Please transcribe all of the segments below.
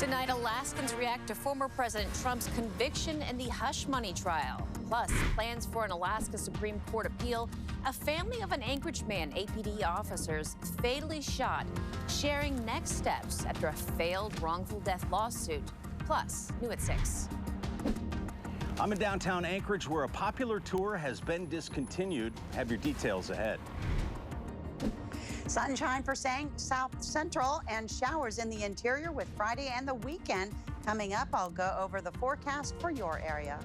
Tonight, Alaskans react to former President Trump's conviction in the hush money trial. Plus, plans for an Alaska Supreme Court appeal. A family of an Anchorage man, APD officers, fatally shot, sharing next steps after a failed wrongful death lawsuit. Plus, new at 6. I'm in downtown Anchorage, where a popular tour has been discontinued. Have your details ahead. Sunshine for South Central and showers in the interior with Friday and the weekend. Coming up, I'll go over the forecast for your area.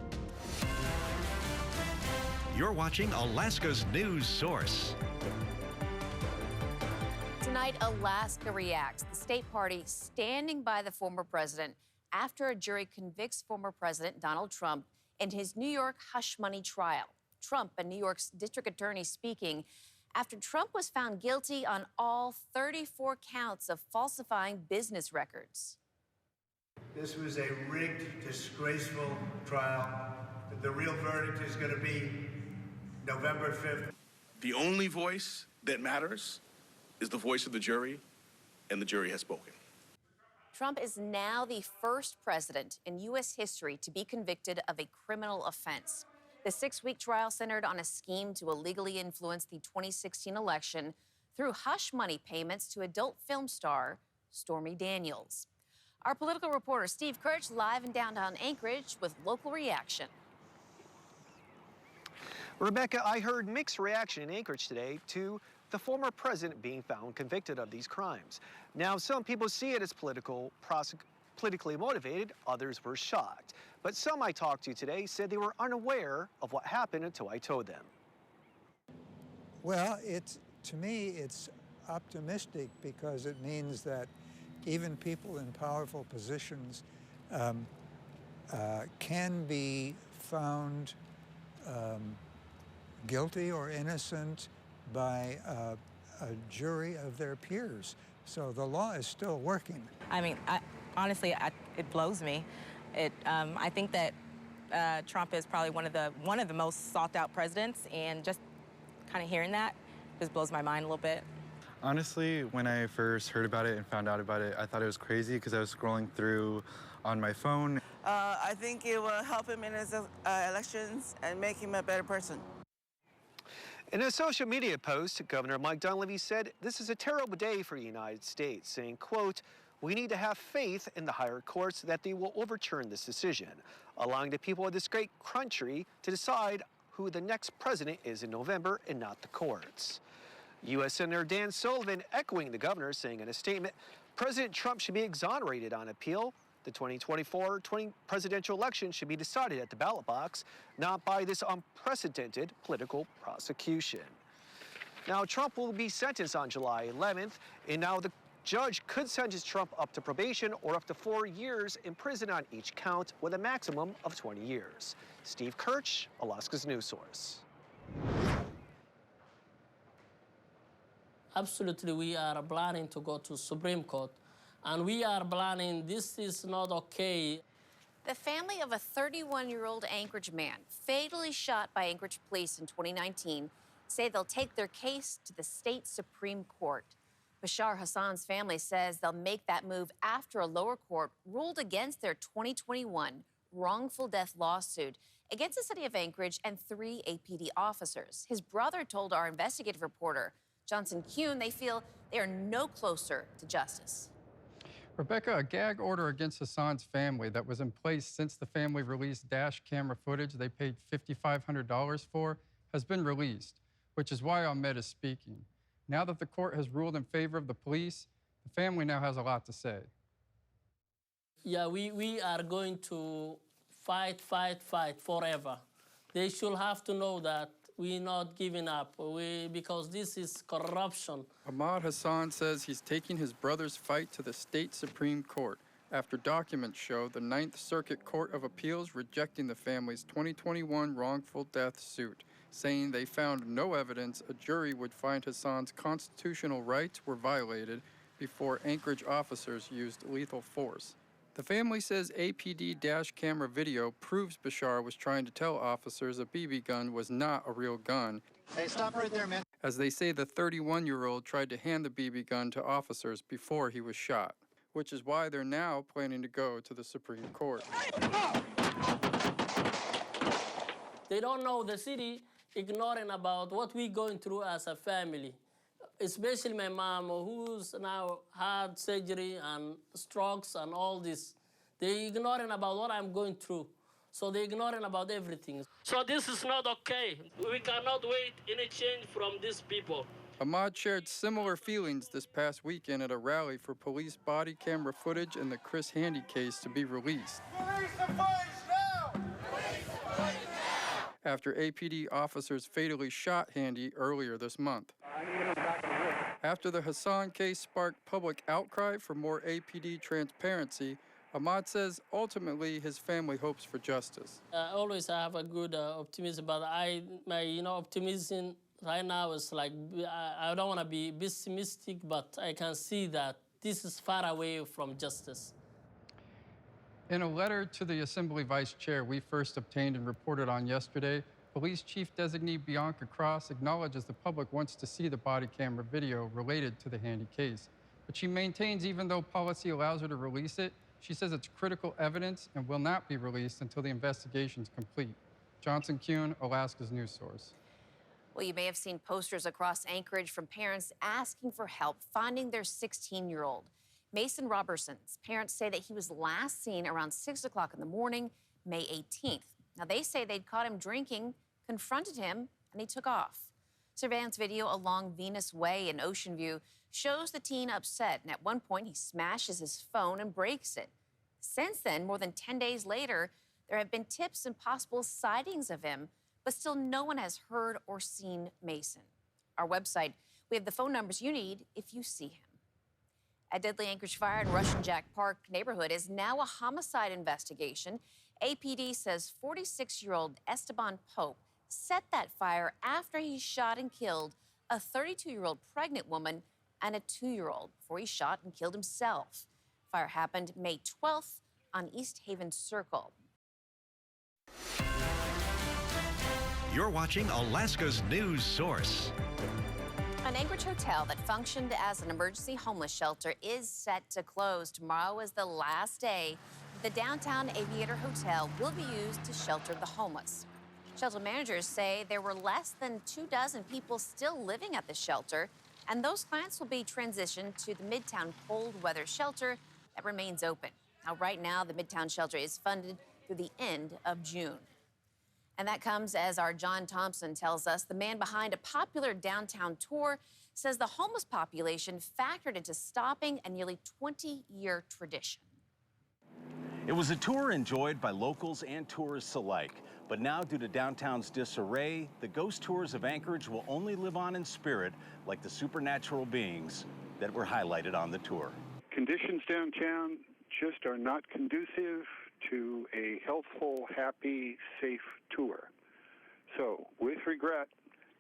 You're watching Alaska's news source. Tonight, Alaska reacts. The state party standing by the former president after a jury convicts former President Donald Trump in his New York hush money trial. Trump and New York's district attorney speaking after Trump was found guilty on all 34 counts of falsifying business records. This was a rigged, disgraceful trial. The real verdict is going to be November 5th. The only voice that matters is the voice of the jury, and the jury has spoken. Trump is now the first president in U.S. history to be convicted of a criminal offense. The 6-week trial centered on a scheme to illegally influence the 2016 election through hush money payments to adult film star Stormy Daniels. Our political reporter Steve Kirch live in downtown Anchorage with local reaction. Rebecca, I heard mixed reaction in Anchorage today to the former president being found convicted of these crimes. Now, some people see it as politically motivated, others were shocked. But some I talked to today said they were unaware of what happened until I told them. Well, to me, it's optimistic because it means that even people in powerful positions can be found guilty or innocent by a jury of their peers. So the law is still working. I mean, honestly, it blows me. I think that Trump is probably one of the most sought-out presidents, and just kind of hearing that just blows my mind a little bit. Honestly, when I first heard about it and found out about it, I thought it was crazy because I was scrolling through on my phone. I think it will help him in his elections and make him a better person. In a social media post, Governor Mike Dunleavy said this is a terrible day for the United States, saying, quote, "We need to have faith in the higher courts that they will overturn this decision, allowing the people of this great country to decide who the next president is in November and not the courts." U.S. Senator Dan Sullivan echoing the governor, saying in a statement, President Trump should be exonerated on appeal. The 2024 presidential election should be decided at the ballot box, not by this unprecedented political prosecution. Now, Trump will be sentenced on July 11th, and now the judge could sentence Trump up to probation or up to 4 years in prison on each count with a maximum of 20 years. Steve Kirch, Alaska's news source. Absolutely, we are planning to go to Supreme Court, and we are planning, this is not okay. The family of a 31-year-old Anchorage man fatally shot by Anchorage police in 2019 say they'll take their case to the state Supreme Court. Bashar Hassan's family says they'll make that move after a lower court ruled against their 2021 wrongful death lawsuit against the city of Anchorage and 3 APD officers. His brother told our investigative reporter, Johnson Kuhn, they feel they are no closer to justice. Rebecca, a gag order against Hassan's family that was in place since the family released dash camera footage they paid $5,500 for has been released, which is why Ahmed is speaking. Now that the court has ruled in favor of the police, the family now has a lot to say. Yeah, we are going to fight forever. They should have to know that we're not giving up, because this is corruption. Ahmad Hassan says he's taking his brother's fight to the state Supreme Court after documents show the Ninth Circuit Court of Appeals rejecting the family's 2021 wrongful death suit, saying they found no evidence a jury would find Hassan's constitutional rights were violated before Anchorage officers used lethal force. The family says APD dash camera video proves Bashar was trying to tell officers a BB gun was not a real gun. Hey, stop right there, man. As they say the 31-year-old tried to hand the BB gun to officers before he was shot. which is why they're now planning to go to the Supreme Court. They don't know the city ignoring about what we're going through as a family, especially my mom, who's now had surgery and strokes and all this. They're ignoring about what I'm going through. So they're ignoring about everything. So this is not okay. We cannot wait any change from these people. Ahmad shared similar feelings this past weekend at a rally for police body camera footage in the Chris Handy case to be released. Release the police now! After APD officers fatally shot Handy earlier this month. After the Hassan case sparked public outcry for more APD transparency, Ahmad says ultimately his family hopes for justice. I always have a good optimism, but my optimism right now is like, I don't want to be pessimistic, but I can see that this is far away from justice. In a letter to the Assembly Vice Chair we first obtained and reported on yesterday, Police Chief Designee Bianca Cross acknowledges the public wants to see the body camera video related to the Handy case. But she maintains even though policy allows her to release it, she says it's critical evidence and will not be released until the investigation is complete. Johnson Kuhn, Alaska's news source. Well, you may have seen posters across Anchorage from parents asking for help finding their 16-year-old. Mason Robertson's parents say that he was last seen around 6 o'clock in the morning, May 18th. Now, they say they'd caught him drinking, confronted him, and he took off. Surveillance video along Venus Way in Ocean View shows the teen upset, and at one point he smashes his phone and breaks it. Since then, more than 10 days later, there have been tips and possible sightings of him, but still no one has heard or seen Mason. Our website, we have the phone numbers you need if you see him. A deadly Anchorage fire in Russian Jack Park neighborhood is now a homicide investigation. APD says 46-year-old Esteban Pope set that fire after he shot and killed a 32-year-old pregnant woman and a 2-year-old before he shot and killed himself. Fire happened May 12th on East Haven Circle. You're watching Alaska's news source. An Anchorage hotel that functioned as an emergency homeless shelter is set to close. Tomorrow is the last day. The downtown Aviator Hotel will be used to shelter the homeless. Shelter managers say there were less than 24 people still living at the shelter, and those clients will be transitioned to the Midtown cold weather shelter that remains open. Now, right now, the Midtown shelter is funded through the end of June. And that comes as our John Thompson tells us the man behind a popular downtown tour says the homeless population factored into stopping a nearly 20-year tradition. It was a tour enjoyed by locals and tourists alike. But now, due to downtown's disarray, the ghost tours of Anchorage will only live on in spirit, like the supernatural beings that were highlighted on the tour. Conditions downtown just are not conducive to a healthful, happy, safe tour. So, with regret,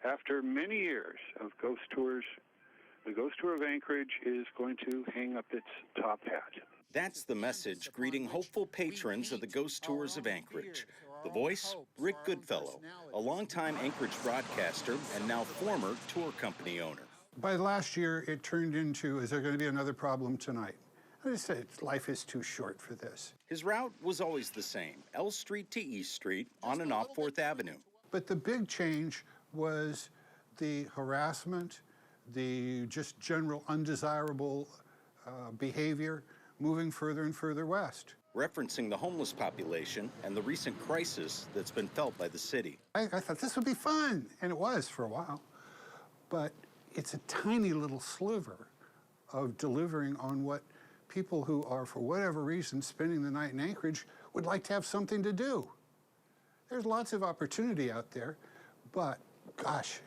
after many years of ghost tours, the Ghost Tour of Anchorage is going to hang up its top hat. That's the message greeting hopeful patrons of the Ghost Tours of Anchorage. The voice, Rick Goodfellow, a longtime Anchorage broadcaster and now former tour company owner. By last year, it turned into, is there going to be another problem tonight? I just said, life is too short for this. His route was always the same, L Street to East Street on and off 4th Avenue. But the big change was the harassment, the just general undesirable behavior moving further and further west. Referencing the homeless population and the recent crisis that's been felt by the city. I thought this would be fun, and it was for a while. But it's a tiny little sliver of delivering on what people who are, for whatever reason, spending the night in Anchorage would like to have something to do. There's lots of opportunity out there, but gosh,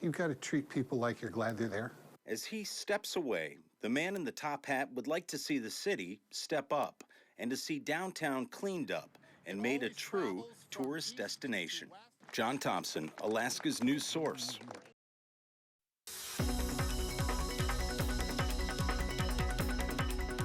you've got to treat people like you're glad they're there. As he steps away, the man in the top hat would like to see the city step up and to see downtown cleaned up and made a true tourist destination. John Thompson, Alaska's news source.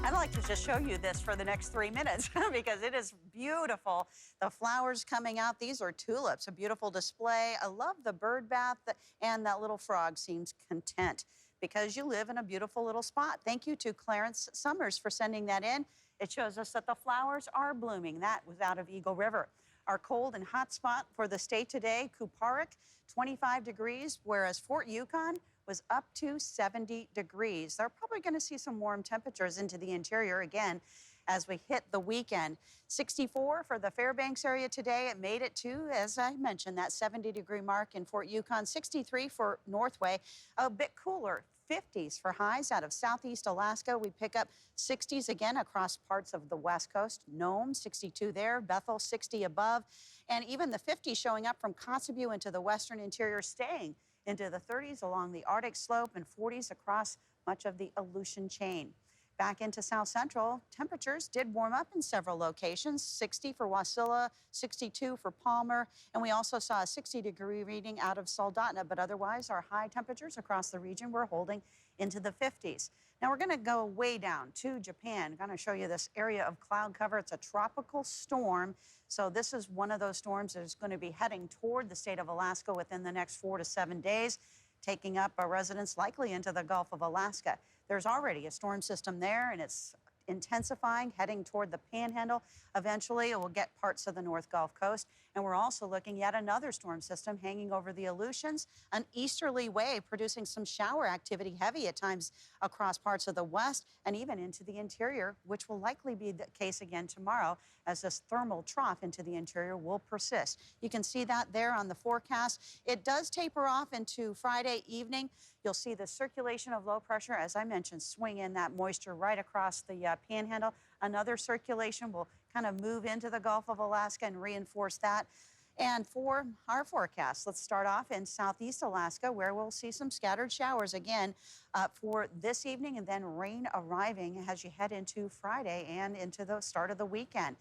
I'd like to just show you this for the next 3 minutes because it is beautiful. The flowers coming out, these are tulips, a beautiful display. I love the bird bath, and that little frog seems content. because you live in a beautiful little spot. Thank you to Clarence Summers for sending that in. It shows us that the flowers are blooming. That was out of Eagle River. Our cold and hot spot for the state today, Kuparik, 25 degrees, whereas Fort Yukon was up to 70 degrees. They're probably going to see some warm temperatures into the interior again as we hit the weekend. 64 for the Fairbanks area today. It made it to, as I mentioned, that 70-degree mark in Fort Yukon. 63 for Northway, a bit cooler. 50s for highs out of southeast Alaska. We pick up 60s again across parts of the west coast. Nome, 62 there. Bethel, 60 above. And even the 50s showing up from Kotzebue into the western interior, staying into the 30s along the Arctic slope and 40s across much of the Aleutian chain. Back into South Central, temperatures did warm up in several locations. 60 for Wasilla, 62 for Palmer, and we also saw a 60-degree reading out of Soldotna, but otherwise our high temperatures across the region were holding into the 50s. Now we're going to go way down to Japan. I'm going to show you this area of cloud cover. It's a tropical storm, so this is one of those storms that is going to be heading toward the state of Alaska within the next 4 to 7 days, taking up residents likely into the Gulf of Alaska. There's already a storm system there, and it's intensifying, heading toward the Panhandle. Eventually, it will get parts of the North Gulf Coast. And we're also looking at another storm system hanging over the Aleutians, an easterly wave producing some shower activity, heavy at times across parts of the west and even into the interior, which will likely be the case again tomorrow as this thermal trough into the interior will persist. You can see that there on the forecast. It does taper off into Friday evening. You'll see the circulation of low pressure, as I mentioned, swing in that moisture right across the Panhandle. Another circulation will kind of move into the Gulf of Alaska and reinforce that. And for our forecast, let's start off in southeast Alaska, where we'll see some scattered showers again for this evening, and then rain arriving as you head into Friday and into the start of the weekend.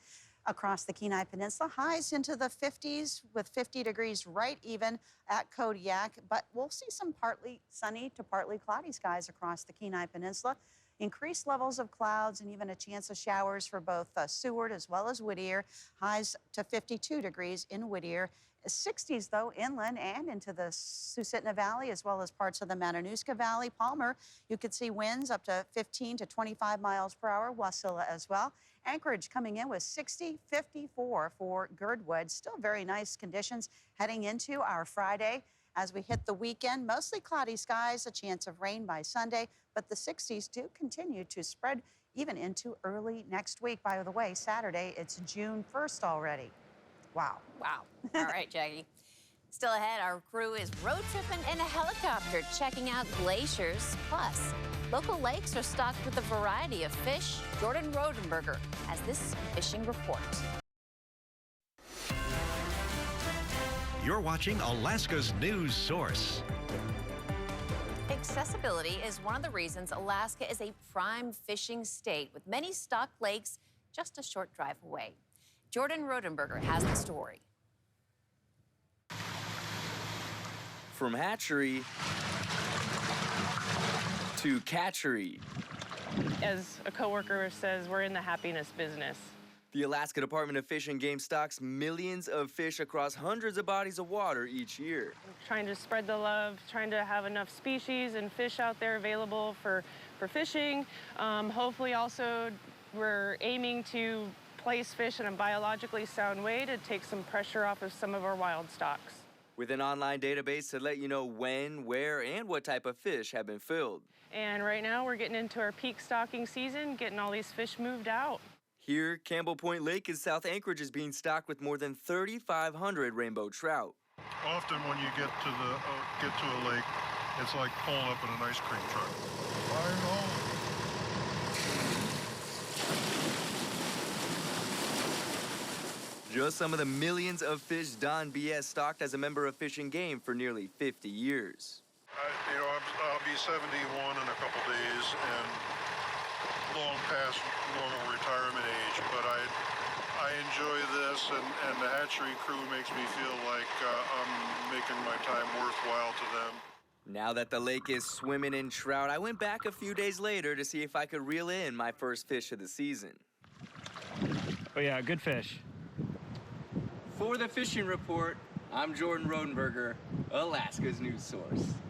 Across the Kenai Peninsula, highs into the 50s with 50 degrees right even at Kodiak, but we'll see some partly sunny to partly cloudy skies across the Kenai Peninsula. Increased levels of clouds and even a chance of showers for both Seward as well as Whittier. Highs to 52 degrees in Whittier. 60s, though, inland and into the Susitna Valley, as well as parts of the Matanuska Valley. Palmer, you could see winds up to 15 to 25 miles per hour. Wasilla as well. Anchorage coming in with 60, 54 for Girdwood. Still very nice conditions heading into our Friday. As we hit the weekend, mostly cloudy skies, a chance of rain by Sunday, but the 60s do continue to spread even into early next week. By the way, Saturday, it's June 1st already. Wow. Wow. All right, Jackie. Still ahead, our crew is road tripping in a helicopter, checking out glaciers. Plus, local lakes are stocked with a variety of fish. Jordan Rodenberger has this fishing report. You're watching Alaska's news source. Accessibility is one of the reasons Alaska is a prime fishing state, with many stocked lakes just a short drive away. Jordan Rodenberger has the story. From hatchery to catchery. As a coworker says, we're in the happiness business. The Alaska Department of Fish and Game stocks millions of fish across hundreds of bodies of water each year. Trying to spread the love, trying to have enough species and fish out there available for fishing. Hopefully also we're aiming to place fish in a biologically sound way to take some pressure off of some of our wild stocks. With an online database to let you know when, where, and what type of fish have been filled. And right now we're getting into our peak stocking season, getting all these fish moved out. Here, Campbell Point Lake in South Anchorage is being stocked with more than 3,500 rainbow trout. Often when you get to a lake, it's like pulling up in an ice cream truck. I know. Just some of the millions of fish Don B. has stocked as a member of Fish and Game for nearly 50 years. I'll be 71 in a couple days and long past normal retirement age, but I enjoy this, and the hatchery crew makes me feel like I'm making my time worthwhile to them. Now that the lake is swimming in trout, I went back a few days later to see if I could reel in my first fish of the season. Oh yeah, good fish. For the Fishing Report, I'm Jordan Rodenberger, Alaska's news source.